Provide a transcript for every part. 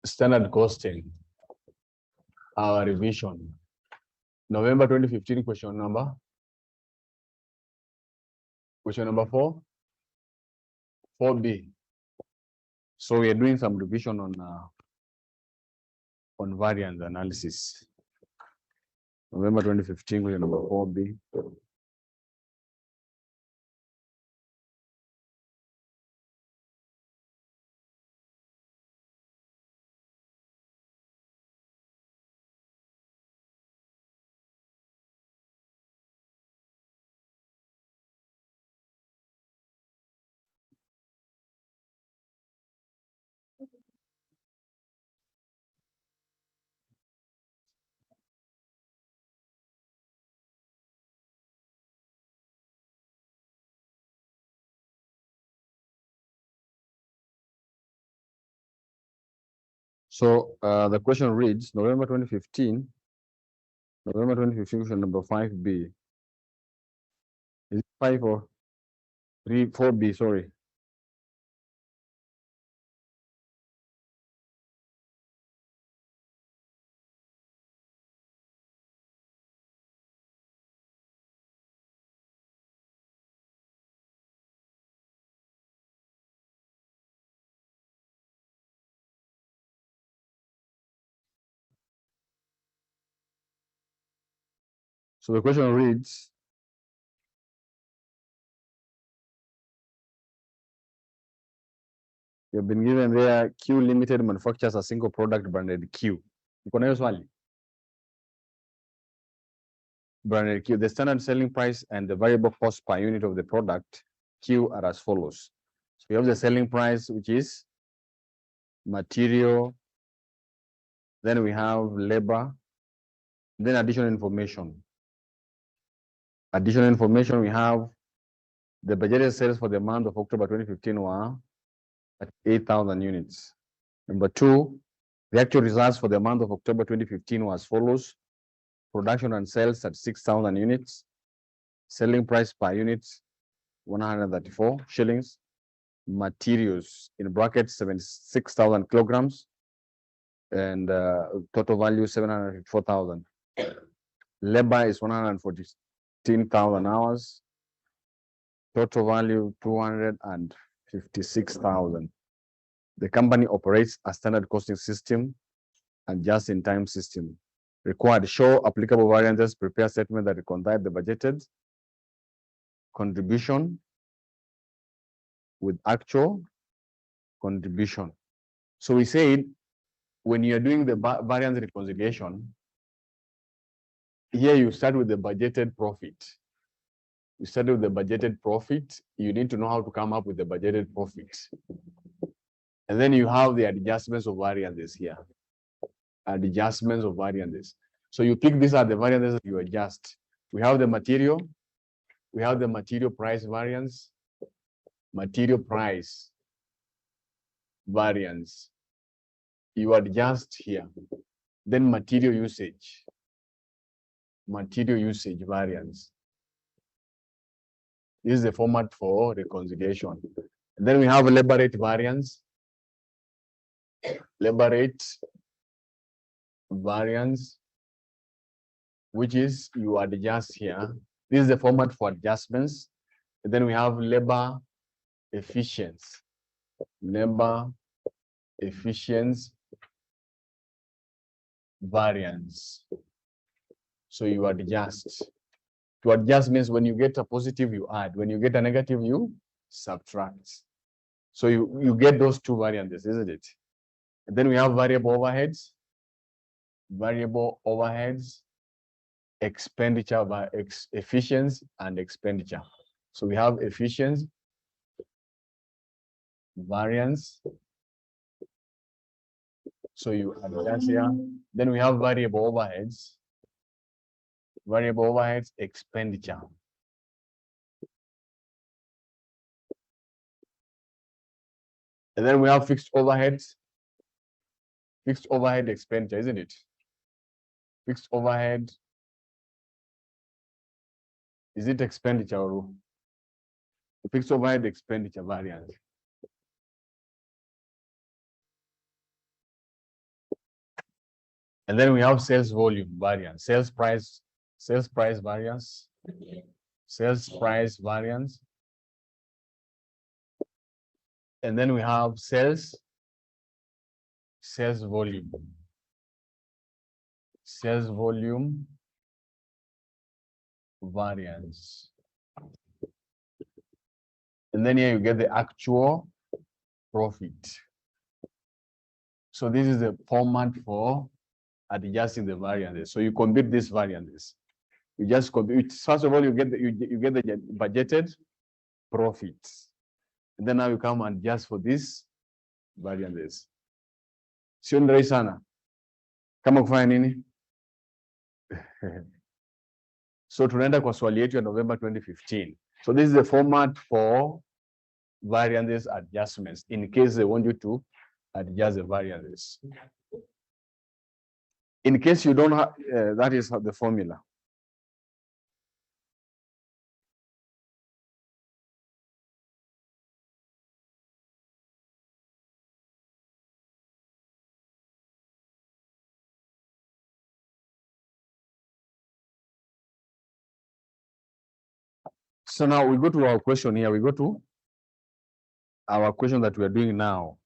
Standard costing, our revision. November 2015, question number 4, 4B. So we are doing some revision on variance analysis. November 2015, question number 4B. So the question reads, November 2015, question number 5B. Is it 5 or 3, 4B, sorry. So the question reads, you have been given there Q Limited manufactures a single product branded Q. Uko na hiyo swali? Branded Q, the standard selling price and the variable cost per unit of the product Q are as follows. So we have the selling price, which is material, then we have labor, then additional information. Additional information, we have the budgeted sales for the month of October 2015 were at 8,000 units. Number 2, the actual results for the month of October 2015 were as follows. Production and sales at 6,000 units. Selling price per unit, 134 shillings. Materials, in brackets, 76,000 kilograms. And total value, 754,000. Labor is 114,000 hours. Total value, 256,000. The company operates a standard costing system and just-in-time system. Required, show applicable variances, prepare statement that reconcile the budgeted contribution with actual contribution. So we said, when you're doing the variance reconciliation, here you start with the budgeted profit. You start with the budgeted profit. You need to know how to come up with the budgeted profit. And then you have the adjustments of variances here. Adjustments of variances. So you pick these are the variances that you adjust. We have the material. We have the material price variance. Material price variance. You adjust here. Then material usage. Material usage variance. This is the format for reconciliation. And then we have labor rate variance. Labor rate variance, which is you adjust here. This is the format for adjustments. And then we have labor efficiency. Labor efficiency variance. So you adjust. To adjust means when you get a positive, you add. When you get a negative, you subtract. So you get those two variances, isn't it? And then we have variable overheads. Variable overheads, expenditure by efficiency and expenditure. So we have efficiency, variance. So you adjust here. Then we have variable overheads. Variable overheads, expenditure. And then we have fixed overheads. Fixed overhead expenditure, isn't it? Fixed overhead. Is it expenditure or fixed overhead expenditure variance. And then we have sales volume variance, sales price variance, sales price variance. And then we have sales volume variance. And then here you get the actual profit. So this is the format for adjusting the variances. So you compute these variances. You just compute. First of all, you get the budgeted profits. And then now you come and adjust for these variances. Sio ni rahisi sana. Kama kufanya nini? So tunaenda kwa swali yetu ya November 2015. So this is the format for variances adjustments in case they want you to adjust the variances. In case you don't have, that is the formula. So now we go to our question here. We go to our question that we are doing now.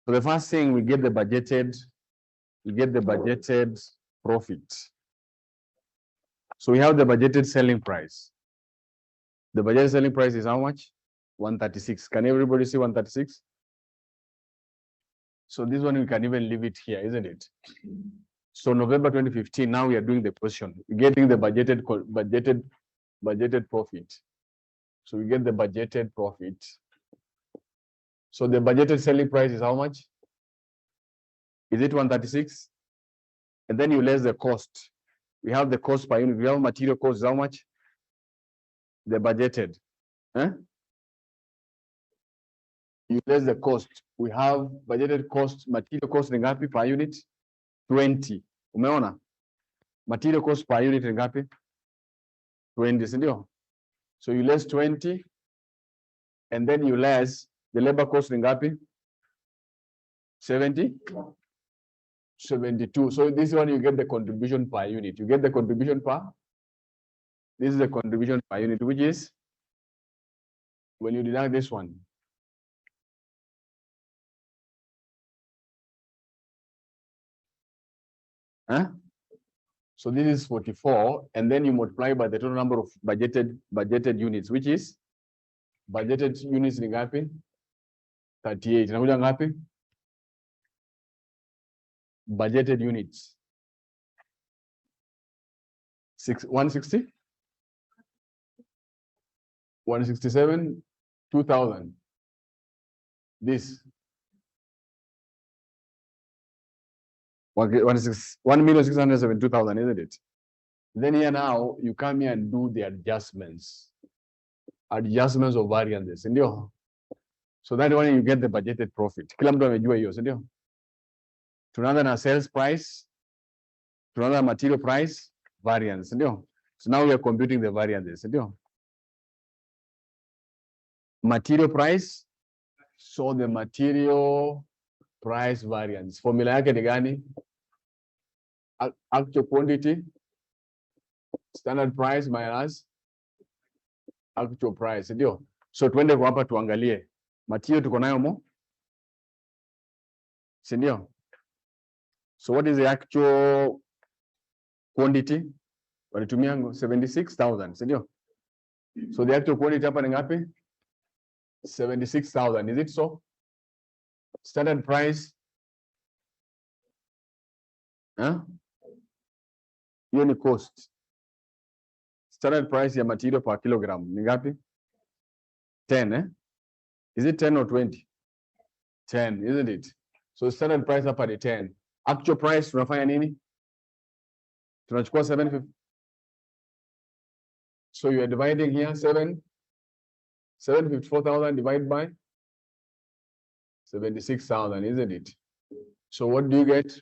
So the first thing, we get the budgeted profit. So we have the budgeted selling price. The budgeted selling price is how much? 136. Can everybody see 136? So this one we can even leave it here, isn't it? So November 2015, now we are doing the question. We're getting the budgeted profit. So we get the budgeted profit. So the budgeted selling price is how much? Is it 136? And then you less the cost. We have the cost per unit. We have material cost is how much? The budgeted. You less the cost. We have budgeted cost, material cost ni ngapi per unit? 20. Umeona? Material cost per unit ni ngapi? 20, si ndio? So you less 20, and then you less the labor cost ni ngapi? 70? 72. So this one you get the contribution per unit. You get the contribution per? This is the contribution per unit, which is when you deduct this one. So this is 44, and then you multiply by the total number of budgeted units, which is budgeted units ni ngapi? 38. Inakuja ngapi? Budgeted units 160, 167, 2,000. This 1,672,000, isn't it? Then here now you come here and do the adjustments of variances, ndio? So that one you get the budgeted profit. Kila mtu amejua hiyo, ndio? Tunaanza na sales price, tunaanza na material price, variance, ndio? So now we are computing the variances, ndio? Material price, so the material price variance. Formula yake ni gani? Actual quantity, standard price minus actual price, ndio? So tuende kwa hapa tuangalie. Material tuko nayo mo? Si ndio? So what is the actual quantity? Walitumia 76,000, si ndio? So the actual quantity hapa ni ngapi? 76,000, is it so? Standard price? Hiyo ni cost. Standard price ya material per kilogram ni ngapi? 10, Is it 10 or 20? 10, isn't it? So standard price hapa ni 10. Actual price tunafanya nini? Tunachukua 750. So you are dividing here 754,000 divided by 76,000, isn't it? So what do you get?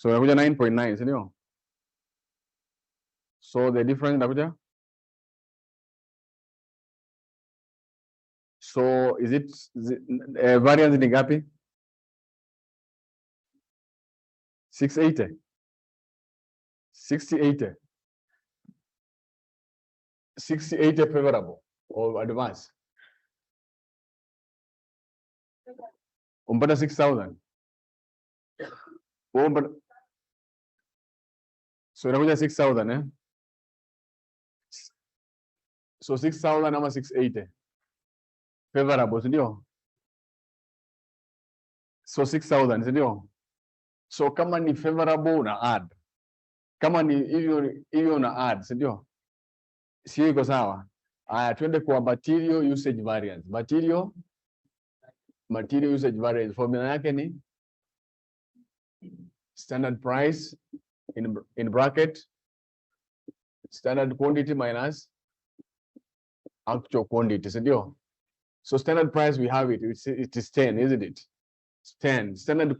So inakuja 9.9, si ndio? So the difference inakuja, so is it variance ni ngapi? 680, 6080, 6080 favorable or advance. Umpata 6,000. So inakuja 6,000 eh? So 6,000 ama 680 favorable, si ndio? So 6,000, si ndio? So kama ni favorable una add, kama ni hivyo una add, si ndio? Sio iko sawa? Aya, twende kwa material usage variance. Material usage variance formula yake ni standard price in bracket standard quantity minus actual quantity, si ndio? So standard price we have it is 10, isn't it? It's 10. Standard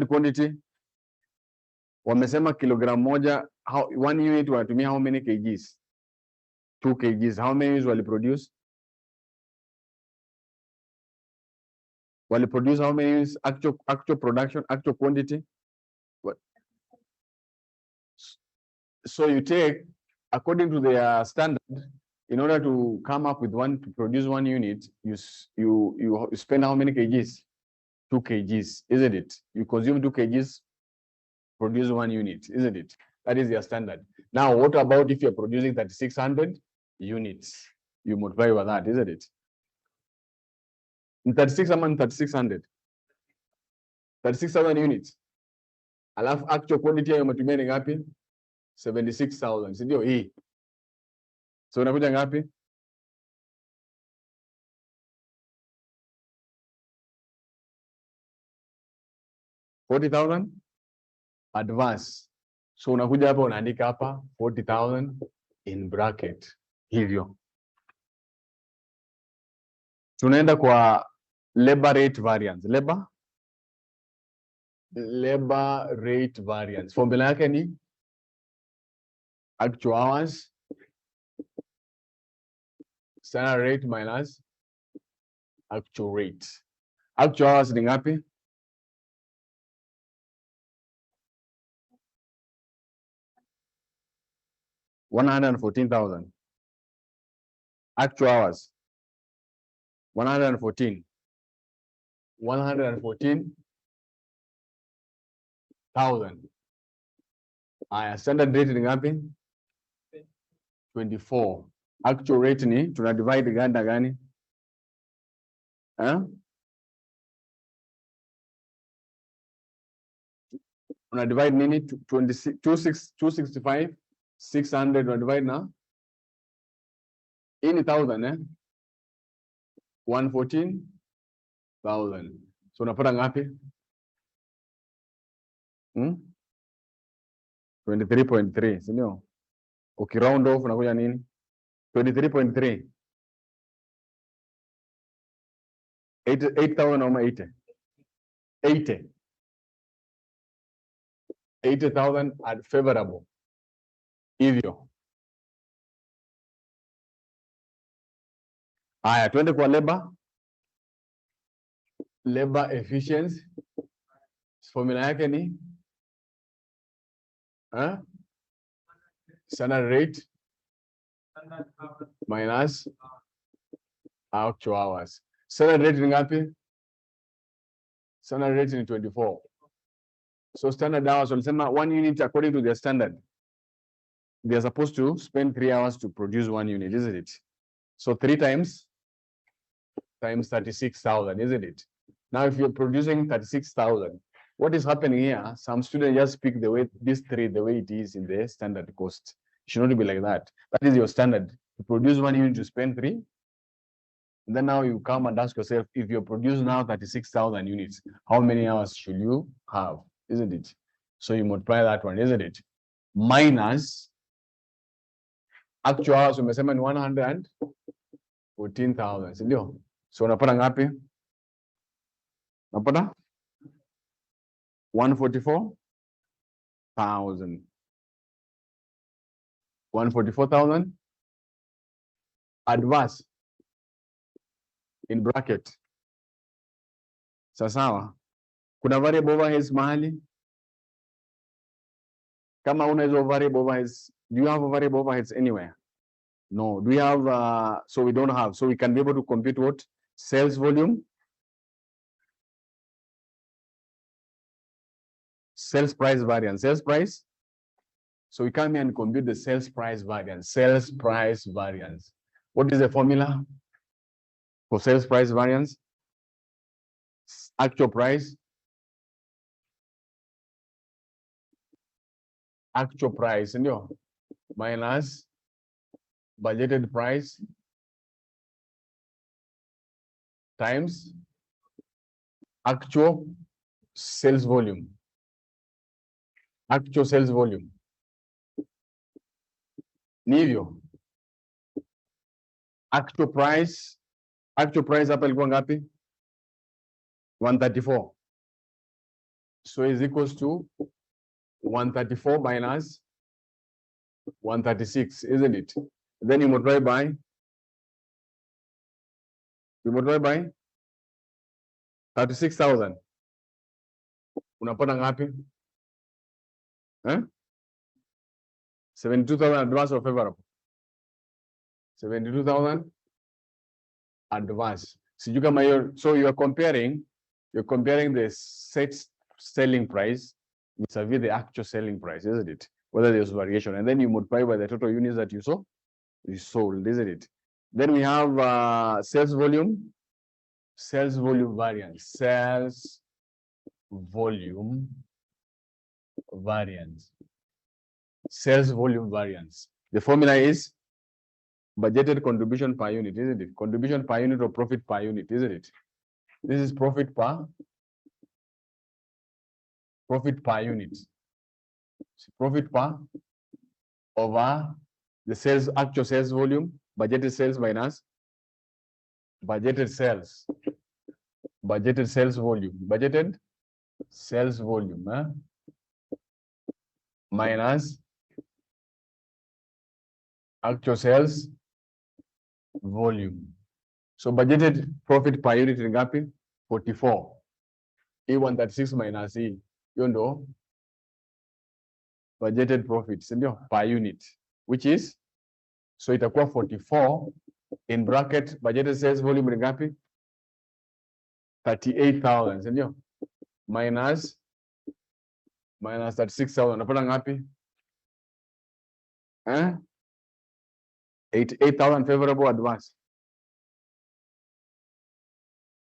quantity wamesema kilogram moja, one unit wanatumia how many kgs? 2 kgs. How many units waliproduce? Waliproduce how many units? Actual production, actual quantity? What? So you take, according to their standard, in order to come up with to produce 1 unit, you spend how many kgs? 2 kgs, isn't it? You consume 2 kgs, produce 1 unit, isn't it? That is your standard. Now, what about if you're producing 3,600 units? You multiply by that, isn't it? 36 ama 3,600? 36,000 units. Alafu actual quantity ya umetumia ni ngapi? 76,000, si ndio hii? So unakuja ngapi? $40,000 advance. So unakuja hapa unaandika hapa 40,000 in bracket. Hivyo. Tunaenda kwa labor rate variance. Labor rate variance. Formula yake ni actual hours standard rate minus actual rate. Actual hours ni ngapi? $114,000. Actual hours 114,000. Aya, standard rate ni ngapi? 24. Actual rate ni tuna divide ganda gani? Una divide nini? 265, 600 una divide na hii ni 1,000 114,000. So unapata ngapi? 23.3, si ndio? Ukiround off unakuja nini? 23.3. 8,000 ama 80? 80,000 at favorable. Hivyo. Haya, twende kwa labor efficiency. Formula yake ni standard rate minus actual hours. Standard rate ni ngapi? Standard rate ni 24. So standard hours, walisema 1 unit according to their standard. They are supposed to spend 3 hours to produce 1 unit, isn't it? So 3 times 36,000, isn't it? Now, if you're producing 36,000, what is happening here? Some students just pick the way the way it is in the standard cost. It should not be like that. That is your standard. To produce 1 unit, you spend 3. And then now you come and ask yourself, if you produce now 36,000 units, how many hours should you have? Isn't it? So you multiply that one, isn't it? Minus actual hours, umesema ni 114,000, si ndio? So unapata ngapi? Unapata 144,000. 144,000 adverse in bracket. Sawa. Kuna variable overheads mahali? Kama una hizo variable overheads, do you have variable overheads anywhere? No. Do we have, so we don't have. So we can be able to compute what? Sales volume, sales price variance, sales price. So we come here and compute the sales price variance, sales price variance. What is the formula for sales price variance? Actual price ndio, minus budgeted price times actual sales volume. Actual sales volume. Ni hivyo. Actual price hapa ilikuwa ngapi? 134. So is equals to 134 minus 136, isn't it? Then you multiply by 36,000. Unapata ngapi? 72,000 advance or favorable? 72,000 advance. So you are comparing the set selling price vis-a-vis the actual selling price, isn't it? Whether there's variation, and then you multiply by the total units that you sold, isn't it? Then we have sales volume variance, sales volume variance, sales volume variance. The formula is budgeted contribution per unit, isn't it? Contribution per unit or profit per unit, isn't it? This is profit per unit. Profit per over the actual sales volume, budgeted sales minus budgeted sales volume, minus actual sales volume. So budgeted profit per unit ni ngapi? 44. E136 minus E. Hiyo ndo budgeted profit, ndio, per unit, which is, so itakuwa 44 in bracket budgeted sales volume ni ngapi? 38,000, ndio, minus 36,000, unapata ngapi? 88,000 favorable advance.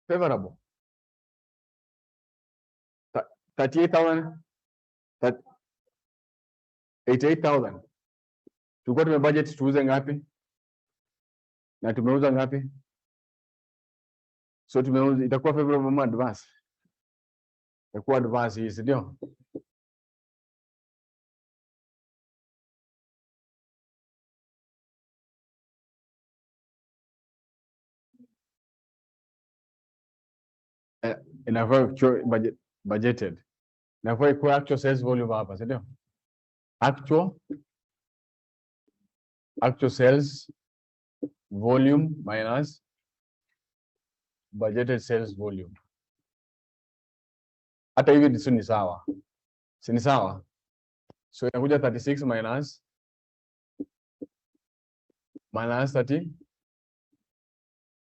Favorable. 38,000. 88,000. Tulikuwa tumebudget tuuze ngapi? Na tumeuza ngapi? So tumeuza, itakuwa favorable ama advance? Itakuwa advance hii, ndio. Inafaa budgeted. Inafaa ikuwe actual sales volume hapa, ndio. Actual sales volume minus budgeted sales volume. Hata hivi ni sawa. Si ni sawa? So inakuja 36 minus 30.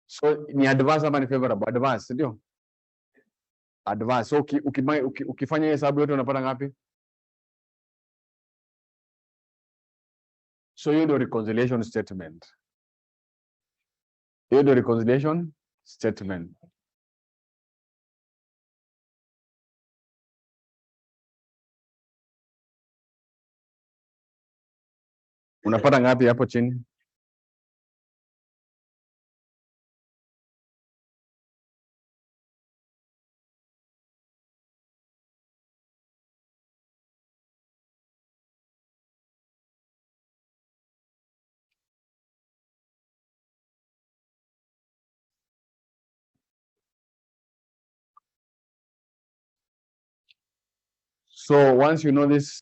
So ni advance ama ni favorable? Advance, ndio. Advance. So ukifanya hesabu yote unapata ngapi? So hiyo ndio reconciliation statement. Hiyo ndio reconciliation statement. Unapata ngapi hapo chini? So once you know this,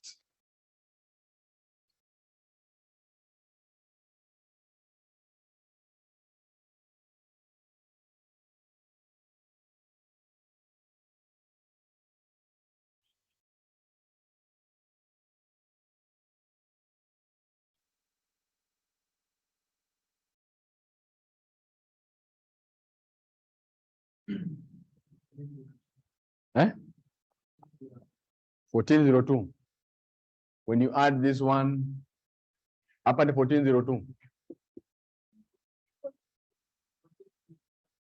eh? 1402. When you add this one, up at 1402.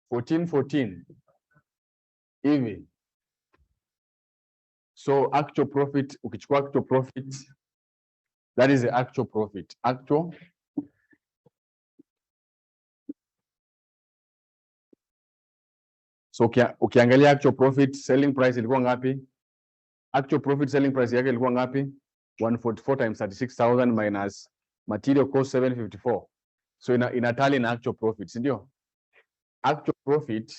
1414. Hivi. So actual profit, ukichukua actual profit, that is the actual profit. Actual. So ukiangalia actual profit, selling price ilikuwa ngapi? Actual profit selling price yake ilikuwa ngapi? 144 times 36,000 minus material cost 754. So ina tally na actual profit, si ndio? Actual profit,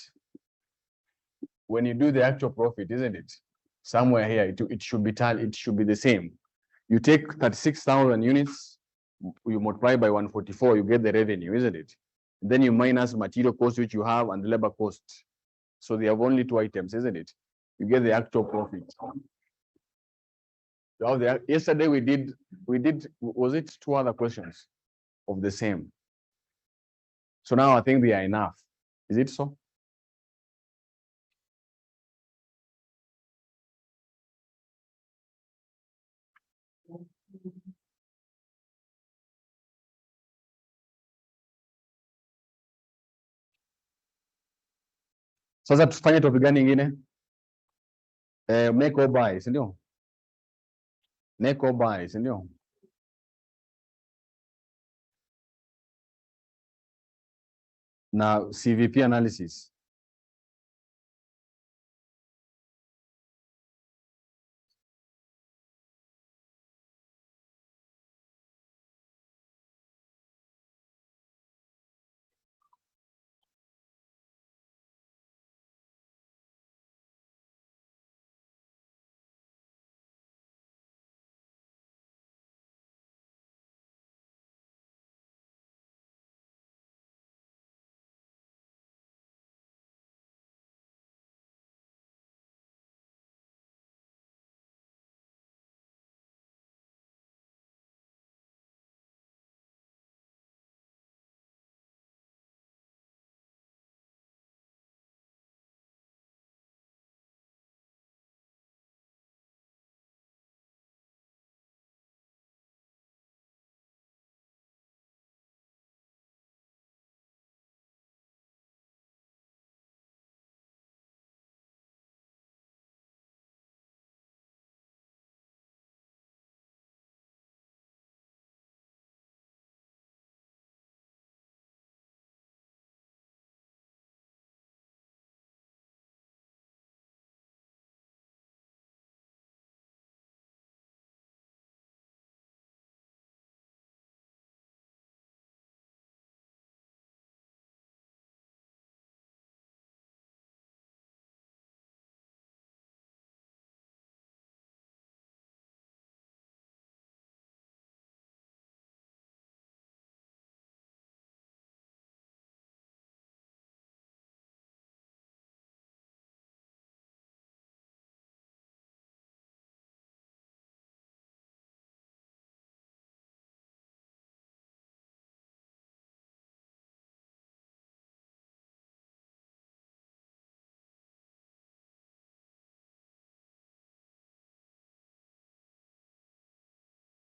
when you do the actual profit, isn't it? Somewhere here, it should be tally, it should be the same. You take 36,000 units, you multiply by 144, you get the revenue, isn't it? Then you minus material cost which you have and the labor cost. So they have only two items, isn't it? You get the actual profit. Yesterday we did, was it 2 other questions of the same? So now I think they are enough. Is it so? Sasa tufanye topic gani nyingine? Make or buy, si ndio? Make or buy, si ndio? Na CVP analysis.